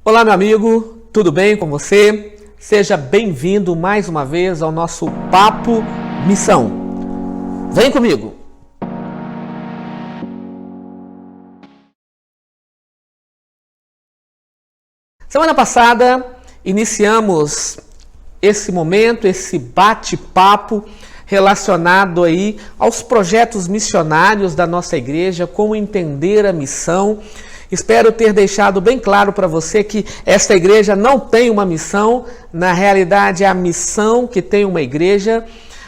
Olá, meu amigo, tudo bem com você? Seja bem-vindo mais uma vez ao nosso Papo Missão. Vem comigo! Semana passada, iniciamos esse momento, esse bate-papo relacionado aí aos projetos missionários da nossa igreja, como entender a missão. Espero ter deixado bem claro para você que esta igreja não tem uma missão, na realidade é a missão que tem uma igreja.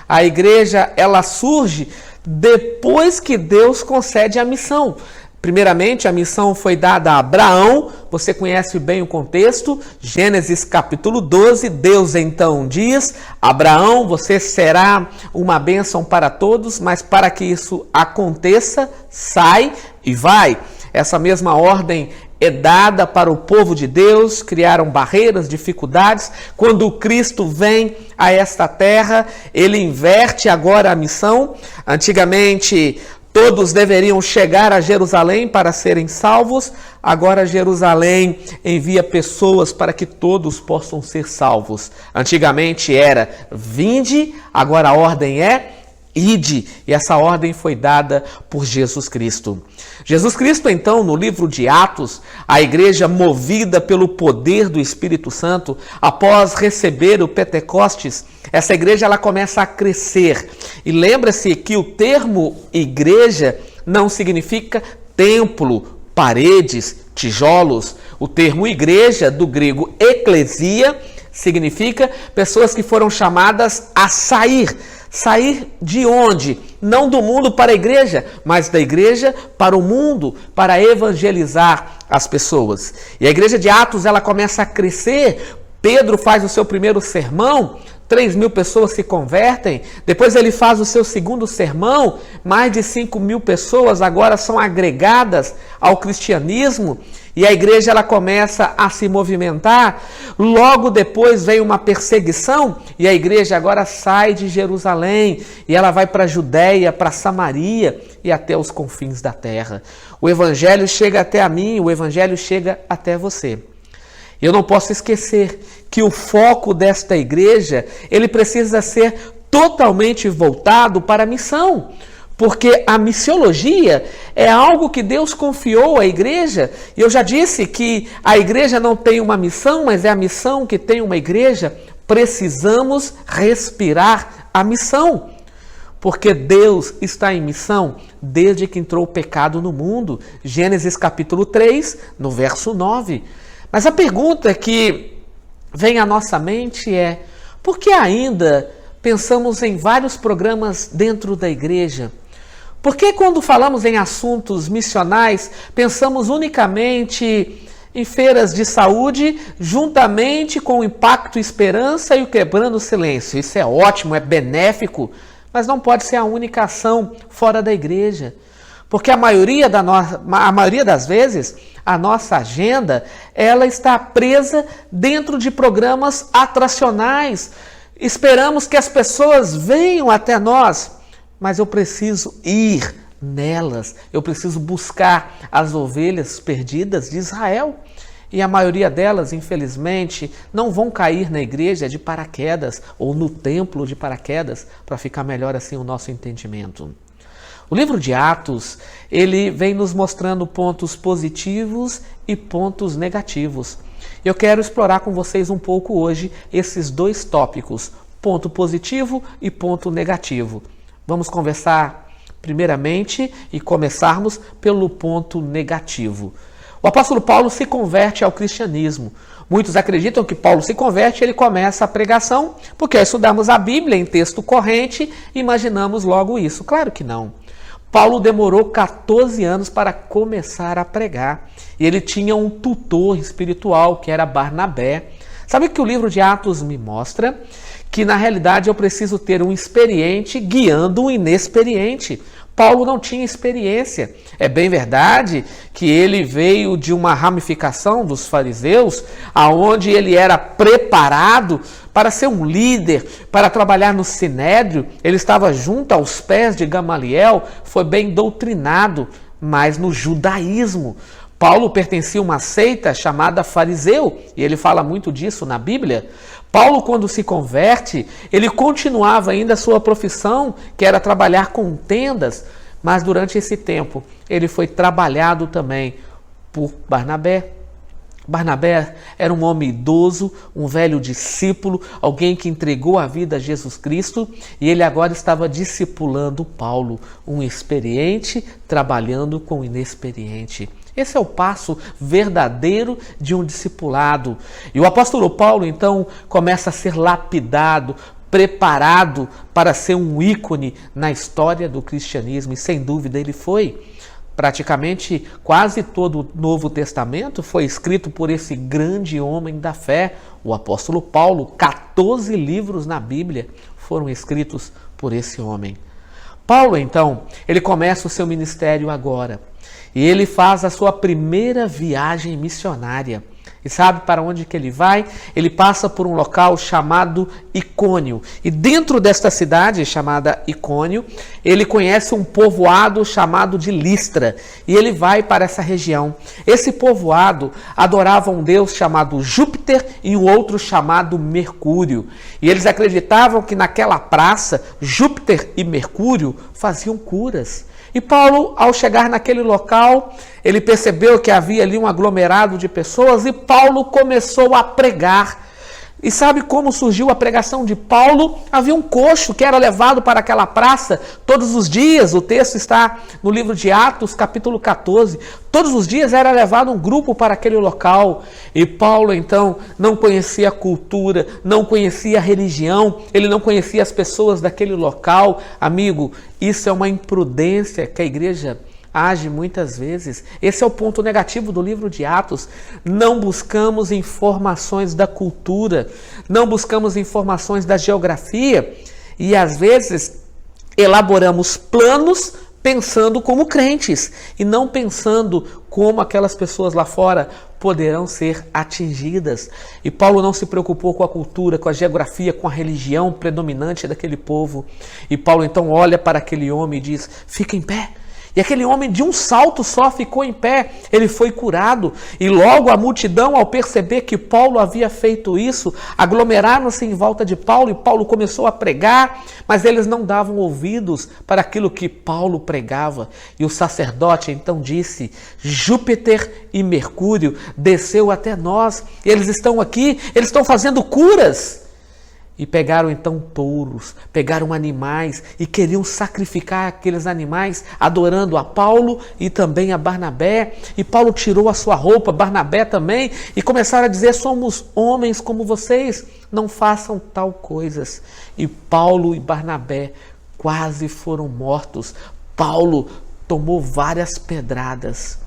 A igreja, ela surge depois que Deus concede a missão. Primeiramente, a missão foi dada a Abraão, você conhece bem o contexto, Gênesis capítulo 12, Deus então diz: Abraão, você será uma bênção para todos, mas para que isso aconteça, sai e vai. Essa mesma ordem é dada para o povo de Deus, criaram barreiras, dificuldades. Quando Cristo vem a esta terra, ele inverte agora a missão. Antigamente, todos deveriam chegar a Jerusalém para serem salvos. Agora Jerusalém envia pessoas para que todos possam ser salvos. Antigamente era vinde, agora a ordem é ide, e essa ordem foi dada por Jesus Cristo. Jesus Cristo, então, no livro de Atos, a igreja movida pelo poder do Espírito Santo, após receber o Pentecostes, essa igreja ela começa a crescer. E lembra-se que o termo igreja não significa templo, paredes, tijolos. O termo igreja, do grego eklesia, significa pessoas que foram chamadas a sair. Sair de onde? Não do mundo para a igreja, mas da igreja para o mundo, para evangelizar as pessoas. E a igreja de Atos, ela começa a crescer. Pedro faz o seu primeiro sermão, 3.000 pessoas se convertem. Depois ele faz o seu segundo sermão, mais de 5.000 pessoas agora são agregadas ao cristianismo. E a igreja ela começa a se movimentar. Logo depois vem uma perseguição e a igreja agora sai de Jerusalém e ela vai para a Judéia, para Samaria e até os confins da terra. O evangelho chega até a mim, o evangelho chega até você. Eu não posso esquecer que o foco desta igreja, ele precisa ser totalmente voltado para a missão. Porque a missiologia é algo que Deus confiou à igreja. E eu já disse que a igreja não tem uma missão, mas é a missão que tem uma igreja. Precisamos respirar a missão. Porque Deus está em missão desde que entrou o pecado no mundo. Gênesis capítulo 3, no verso 9. Mas a pergunta que vem à nossa mente é: por que ainda pensamos em vários programas dentro da igreja? Por que quando falamos em assuntos missionais, pensamos unicamente em feiras de saúde, juntamente com o Impacto Esperança e o Quebrando o Silêncio? Isso é ótimo, é benéfico, mas não pode ser a única ação fora da igreja. Porque a maioria das vezes, a nossa agenda, ela está presa dentro de programas atracionais. Esperamos que as pessoas venham até nós, mas eu preciso ir nelas, eu preciso buscar as ovelhas perdidas de Israel. E a maioria delas, infelizmente, não vão cair na igreja de paraquedas ou no templo de paraquedas, para ficar melhor assim o nosso entendimento. O livro de Atos, ele vem nos mostrando pontos positivos e pontos negativos. Eu quero explorar com vocês um pouco hoje esses dois tópicos, ponto positivo e ponto negativo. Vamos conversar primeiramente e começarmos pelo ponto negativo. O apóstolo Paulo se converte ao cristianismo. Muitos acreditam que Paulo se converte e ele começa a pregação, porque ao estudarmos a Bíblia em texto corrente, imaginamos logo isso. Claro que não. Paulo demorou 14 anos para começar a pregar. E ele tinha um tutor espiritual, que era Barnabé. Sabe o que o livro de Atos me mostra? Que na realidade eu preciso ter um experiente guiando um inexperiente. Paulo não tinha experiência. É bem verdade que ele veio de uma ramificação dos fariseus, aonde ele era preparado para ser um líder, para trabalhar no Sinédrio. Ele estava junto aos pés de Gamaliel, foi bem doutrinado, mas no judaísmo. Paulo pertencia a uma seita chamada fariseu, e ele fala muito disso na Bíblia. Paulo, quando se converte, ele continuava ainda a sua profissão, que era trabalhar com tendas, mas durante esse tempo ele foi trabalhado também por Barnabé. Barnabé era um homem idoso, um velho discípulo, alguém que entregou a vida a Jesus Cristo, e ele agora estava discipulando Paulo, um experiente trabalhando com o inexperiente. Esse é o passo verdadeiro de um discipulado. E o apóstolo Paulo, então, começa a ser lapidado, preparado para ser um ícone na história do cristianismo, e sem dúvida ele foi. Praticamente quase todo o Novo Testamento foi escrito por esse grande homem da fé, o apóstolo Paulo. 14 livros na Bíblia foram escritos por esse homem. Paulo, então, ele começa o seu ministério agora. E ele faz a sua primeira viagem missionária. E sabe para onde que ele vai? Ele passa por um local chamado Icônio. E dentro desta cidade chamada Icônio, ele conhece um povoado chamado de Listra. E ele vai para essa região. Esse povoado adorava um deus chamado Júpiter e um outro chamado Mercúrio. E eles acreditavam que naquela praça, Júpiter e Mercúrio faziam curas. E Paulo, ao chegar naquele local, ele percebeu que havia ali um aglomerado de pessoas e Paulo começou a pregar. E sabe como surgiu a pregação de Paulo? Havia um coxo que era levado para aquela praça todos os dias. O texto está no livro de Atos, capítulo 14. Todos os dias era levado um grupo para aquele local. E Paulo, então, não conhecia a cultura, não conhecia a religião, ele não conhecia as pessoas daquele local. Amigo, isso é uma imprudência que a igreja age muitas vezes. Esse é o ponto negativo do livro de Atos. Não buscamos informações da cultura, não buscamos informações da geografia e às vezes elaboramos planos pensando como crentes e não pensando como aquelas pessoas lá fora poderão ser atingidas. E Paulo não se preocupou com a cultura, com a geografia, com a religião predominante daquele povo. E Paulo então olha para aquele homem e diz: fica em pé. E aquele homem de um salto só ficou em pé, ele foi curado. E logo a multidão, ao perceber que Paulo havia feito isso, aglomeraram-se em volta de Paulo e Paulo começou a pregar, mas eles não davam ouvidos para aquilo que Paulo pregava. E o sacerdote então disse: Júpiter e Mercúrio desceu até nós, eles estão aqui, eles estão fazendo curas. E pegaram então touros, pegaram animais e queriam sacrificar aqueles animais, adorando a Paulo e também a Barnabé. E Paulo tirou a sua roupa, Barnabé também, e começaram a dizer: somos homens como vocês, não façam tal coisas. E Paulo e Barnabé quase foram mortos. Paulo tomou várias pedradas.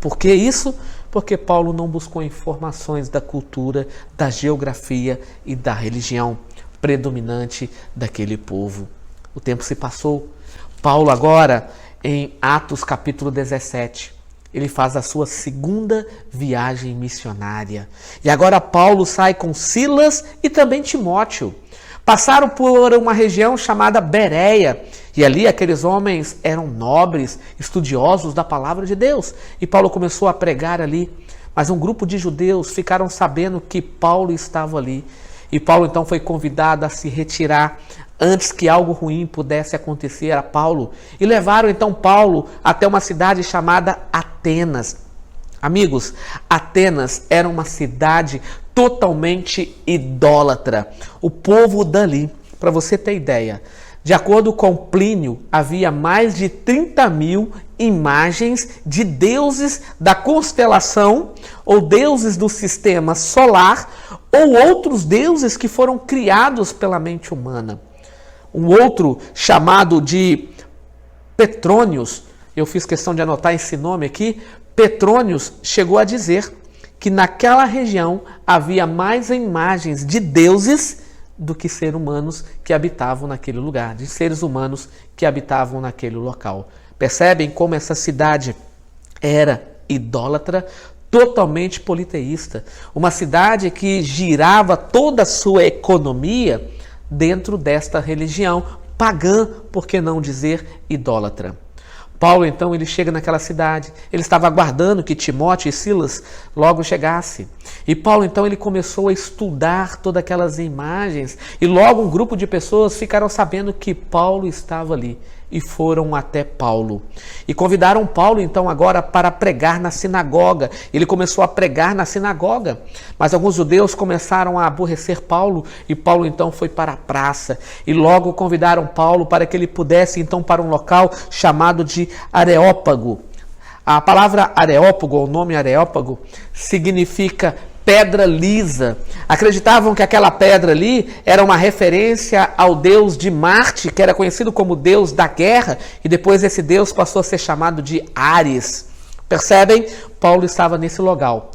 Por que isso? Porque Paulo não buscou informações da cultura, da geografia e da religião predominante daquele povo. O tempo se passou. Paulo agora, em Atos capítulo 17, ele faz a sua segunda viagem missionária. E agora Paulo sai com Silas e também Timóteo. Passaram por uma região chamada Bereia, e ali aqueles homens eram nobres, estudiosos da palavra de Deus. E Paulo começou a pregar ali, mas um grupo de judeus ficaram sabendo que Paulo estava ali. E Paulo então foi convidado a se retirar antes que algo ruim pudesse acontecer a Paulo. E levaram então Paulo até uma cidade chamada Atenas. Amigos, Atenas era uma cidade totalmente idólatra. O povo dali, para você ter ideia, de acordo com Plínio, havia mais de 30.000 imagens de deuses da constelação ou deuses do sistema solar ou outros deuses que foram criados pela mente humana. Um outro chamado de Petrônios, eu fiz questão de anotar esse nome aqui, Petrônios chegou a dizer que naquela região havia mais imagens de deuses do que seres humanos que habitavam naquele lugar, de seres humanos que habitavam naquele local. Percebem como essa cidade era idólatra, totalmente politeísta. Uma cidade que girava toda a sua economia dentro desta religião pagã, por que não dizer idólatra. Paulo, então, ele chega naquela cidade, ele estava aguardando que Timóteo e Silas logo chegassem. E Paulo, então, ele começou a estudar todas aquelas imagens, e logo um grupo de pessoas ficaram sabendo que Paulo estava ali, e foram até Paulo. E convidaram Paulo, então, agora para pregar na sinagoga. Ele começou a pregar na sinagoga, mas alguns judeus começaram a aborrecer Paulo, e Paulo, então, foi para a praça. E logo convidaram Paulo para que ele pudesse, então, para um local chamado de Areópago. A palavra Areópago, o nome Areópago, significa pedra lisa. Acreditavam que aquela pedra ali era uma referência ao deus de Marte, que era conhecido como deus da guerra, e depois esse deus passou a ser chamado de Ares. Percebem? Paulo estava nesse local.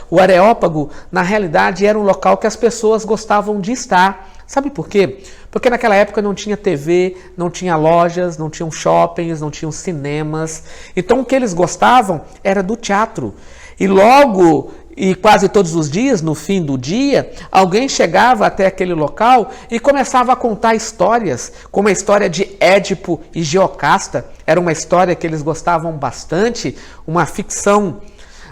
O Areópago, na realidade, era um local que as pessoas gostavam de estar. Sabe por quê? Porque naquela época não tinha TV, não tinha lojas, não tinham shoppings, não tinham cinemas. Então o que eles gostavam era do teatro. E logo, e quase todos os dias, no fim do dia, alguém chegava até aquele local e começava a contar histórias, como a história de Édipo e Giocasta. Era uma história que eles gostavam bastante, uma ficção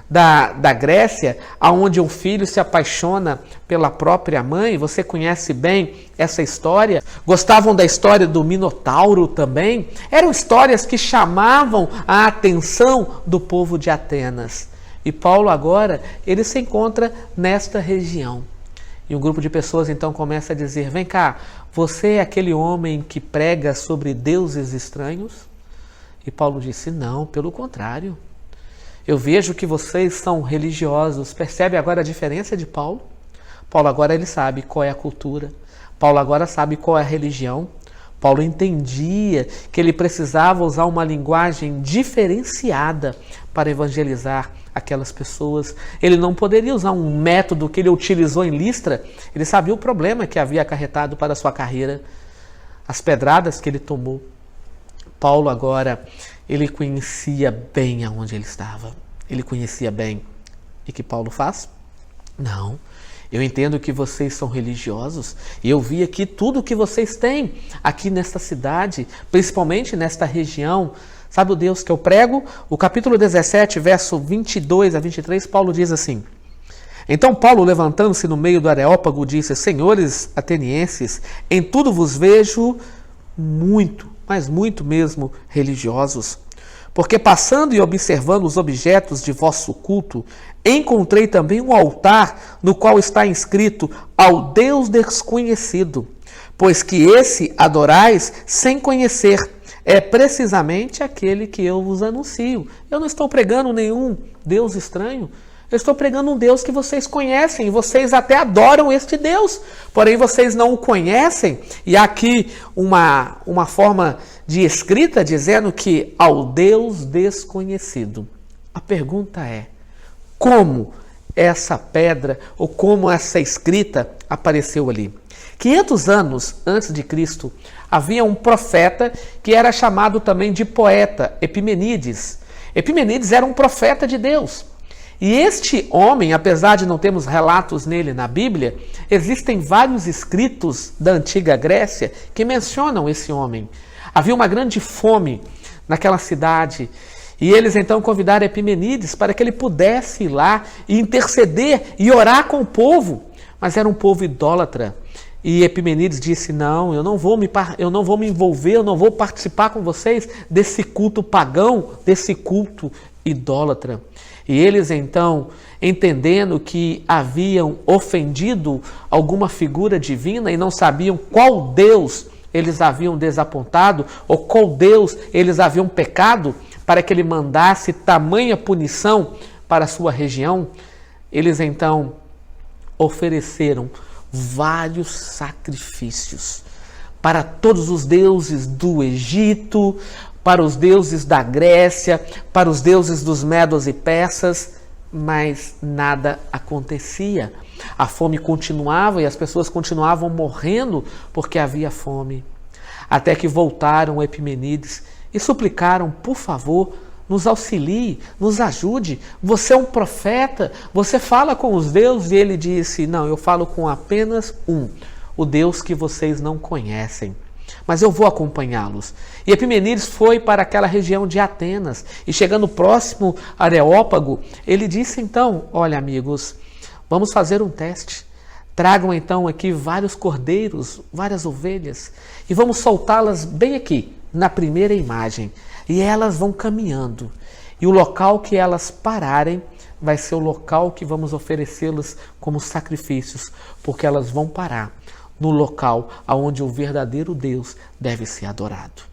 da Grécia, onde um filho se apaixona pela própria mãe. Você conhece bem essa história. Gostavam da história do Minotauro também. Eram histórias que chamavam a atenção do povo de Atenas. E Paulo agora, ele se encontra nesta região. E um grupo de pessoas então começa a dizer: vem cá, você é aquele homem que prega sobre deuses estranhos? E Paulo disse: não, pelo contrário. Eu vejo que vocês são religiosos. Percebe agora a diferença de Paulo? Paulo agora ele sabe qual é a cultura. Paulo agora sabe qual é a religião. Paulo entendia que ele precisava usar uma linguagem diferenciada para evangelizar aquelas pessoas. Ele não poderia usar um método que ele utilizou em Listra. Ele sabia o problema que havia acarretado para a sua carreira, as pedradas que ele tomou. Paulo agora, ele conhecia bem aonde ele estava. Ele conhecia bem. E o que Paulo faz? Não. Eu entendo que vocês são religiosos e eu vi aqui tudo que vocês têm aqui nesta cidade, principalmente nesta região. Sabe o Deus que eu prego? O capítulo 17, verso 22 a 23, Paulo diz assim: então Paulo, levantando-se no meio do Areópago, disse: senhores atenienses, em tudo vos vejo muito, mas muito mesmo religiosos. Porque passando e observando os objetos de vosso culto, encontrei também um altar no qual está inscrito ao Deus desconhecido, pois que esse adorais sem conhecer, é precisamente aquele que eu vos anuncio. Eu não estou pregando nenhum Deus estranho, eu estou pregando um Deus que vocês conhecem, vocês até adoram este Deus, porém vocês não o conhecem. E há aqui uma forma de escrita dizendo que ao Deus desconhecido. A pergunta é: como essa pedra ou como essa escrita apareceu ali? 500 anos antes de Cristo, havia um profeta que era chamado também de poeta, Epimenides. Epimenides era um profeta de Deus. E este homem, apesar de não termos relatos nele na Bíblia, existem vários escritos da antiga Grécia que mencionam esse homem. Havia uma grande fome naquela cidade e eles então convidaram Epimenides para que ele pudesse ir lá e interceder e orar com o povo. Mas era um povo idólatra. E Epimenides disse: não, eu não vou me envolver, eu não vou participar com vocês desse culto pagão, desse culto idólatra. E eles então, entendendo que haviam ofendido alguma figura divina e não sabiam qual Deus eles haviam desapontado ou qual Deus eles haviam pecado para que ele mandasse tamanha punição para a sua região, eles então ofereceram vários sacrifícios para todos os deuses do Egito, para os deuses da Grécia, para os deuses dos medos e persas, mas nada acontecia. A fome continuava e as pessoas continuavam morrendo porque havia fome. Até que voltaram Epimenides e suplicaram: por favor, nos auxilie, nos ajude. Você é um profeta, você fala com os deuses. E ele disse: não, eu falo com apenas um, o Deus que vocês não conhecem. mas eu vou acompanhá-los. E Epimenides foi para aquela região de Atenas, e chegando próximo a Areópago, ele disse então, olha amigos, vamos fazer um teste. Tragam então aqui vários cordeiros, várias ovelhas, e vamos soltá-las bem aqui, na primeira imagem. E elas vão caminhando, e o local que elas pararem vai ser o local que vamos oferecê-las como sacrifícios, porque elas vão parar no local onde o verdadeiro Deus deve ser adorado.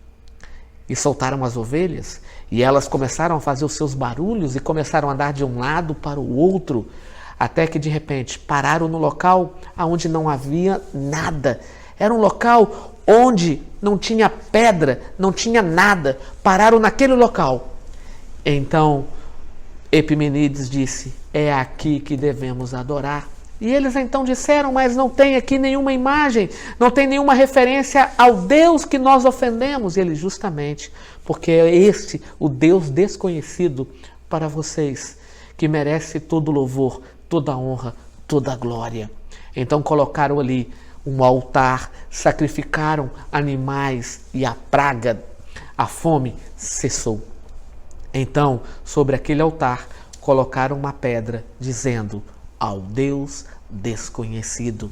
E soltaram as ovelhas, e elas começaram a fazer os seus barulhos, e começaram a andar de um lado para o outro, até que de repente pararam no local onde não havia nada. Era um local onde não tinha pedra, não tinha nada. Pararam naquele local. Então Epimenides disse, é aqui que devemos adorar. E eles então disseram, mas não tem aqui nenhuma imagem, não tem nenhuma referência ao Deus que nós ofendemos. E ele, justamente, porque é este o Deus desconhecido para vocês, que merece todo louvor, toda honra, toda glória. Então colocaram ali um altar, sacrificaram animais e a praga, a fome cessou. Então, sobre aquele altar, colocaram uma pedra dizendo, ao Deus desconhecido.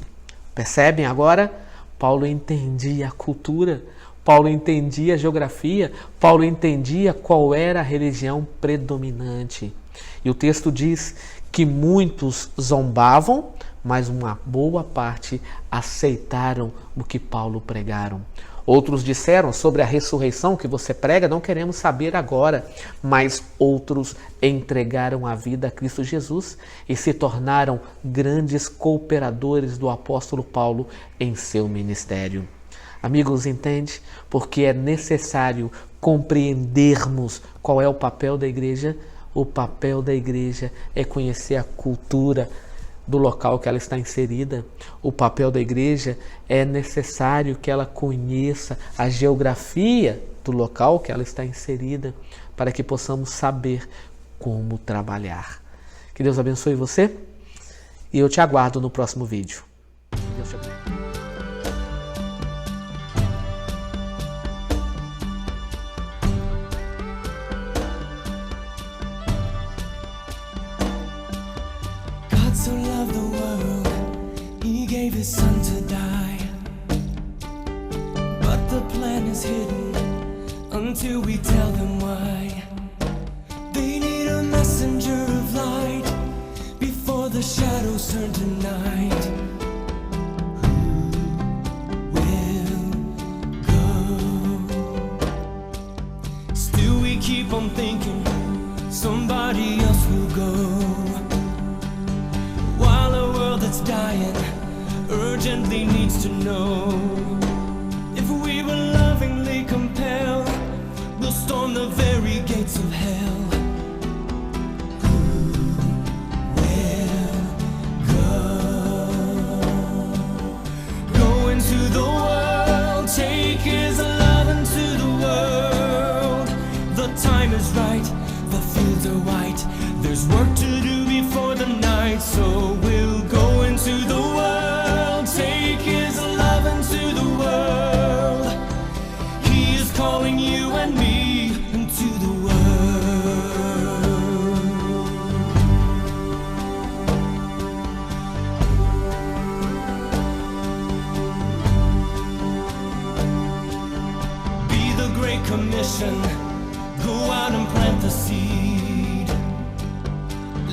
Percebem agora? Paulo entendia a cultura, Paulo entendia a geografia, Paulo entendia qual era a religião predominante. E o texto diz que muitos zombavam, mas uma boa parte aceitaram o que Paulo pregaram. Outros disseram, sobre a ressurreição que você prega, não queremos saber agora, mas outros entregaram a vida a Cristo Jesus e se tornaram grandes cooperadores do apóstolo Paulo em seu ministério. Amigos, entende? Porque é necessário compreendermos qual é o papel da igreja. O papel da igreja é conhecer a cultura do local que ela está inserida. O papel da igreja é necessário que ela conheça a geografia do local que ela está inserida, para que possamos saber como trabalhar. Que Deus abençoe você e eu te aguardo no próximo vídeo. Deus te abençoe. So loved the world, he gave his son to die. But the plan is hidden until we tell them why. They need a messenger of light before the shadows turn to night. Who will go? Still we keep on thinking somebody else will go. While a world that's dying urgently needs to know, if we will lovingly compel, we'll storm the very gates of hell. Who will go? Go into the world, take his love into the world. The time is right, the fields are white, there's work to do before the night. So we'll go into the world, take his love into the world. He is calling you and me into the world. Be the Great Commission, go out and plant the seed.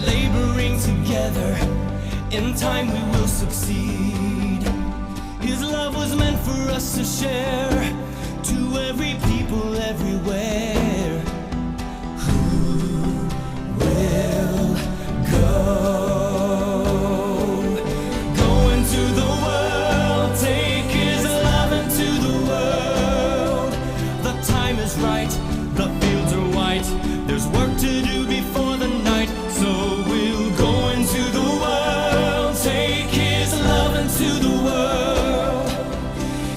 Laboring together, in time we will succeed. His love was meant for us to share to every people everywhere. Who will go? Go into the world, take his love into the world. The time is right, the fields are white, there's work to do before the night. So we'll go into the world, take his love into the world.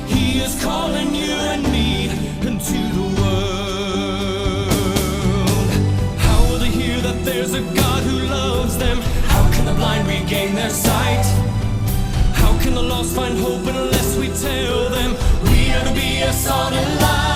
He is calling you and me into the world. How will they hear that there's a God who loves them? How can the blind regain their sight? How can the lost find hope unless we tell them? We are to be salt and light.